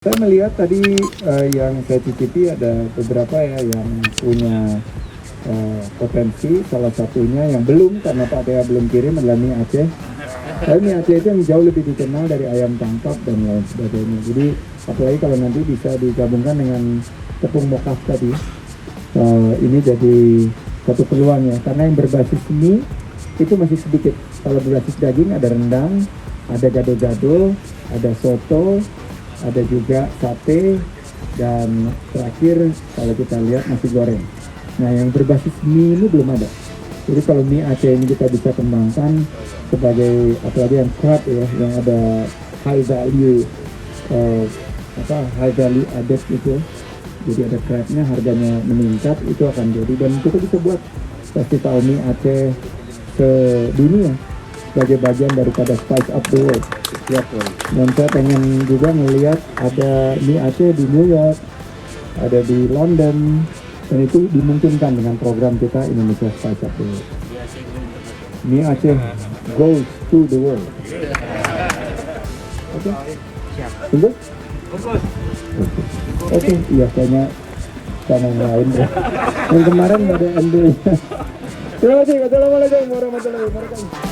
Saya melihat tadi yang saya cicipi ada beberapa ya yang punya potensi. Salah satunya yang belum, karena Pak Dea belum kirim, adalah mie Aceh. Tapi mie Aceh itu yang jauh lebih dikenal dari ayam tangkap dan lain sebagainya. Jadi apalagi kalau nanti bisa digabungkan dengan tepung mokas tadi, ini jadi satu peluang ya. Karena yang berbasis mie itu masih sedikit. Kalau berbasis daging ada rendang, ada gado-gado, ada soto, ada juga sate, dan terakhir kalau kita lihat nasi goreng. Nah, yang berbasis mie ini belum ada. Jadi kalau mie Aceh ini kita bisa kembangkan sebagai apalagi yang crab ya, yang ada high value high value added gitu. Jadi ada crabnya, harganya meningkat, itu akan jadi, dan kita bisa buat festival mie Aceh sedunia sebagai bagian daripada Spice Up the World. Ya, dan saya pengen juga melihat ada mie Aceh di New York, ada di London, dan itu dimungkinkan dengan program kita Indonesia Spice Up the World. Mie Aceh goes to the world. Oke, tunggu. Oke, iya kayaknya sama yang lain ya. Yang kemarin ada MD. Terima kasih. Assalamualaikum warahmatullahi wabarakatuh.